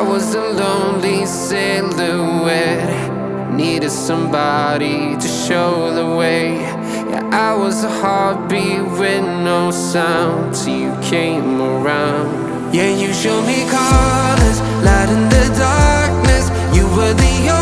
I was a lonely silhouette, needed somebody to show the way. Yeah, I was a heartbeat with no sound till you came around. Yeah, you showed me colors, light in the darkness. You were the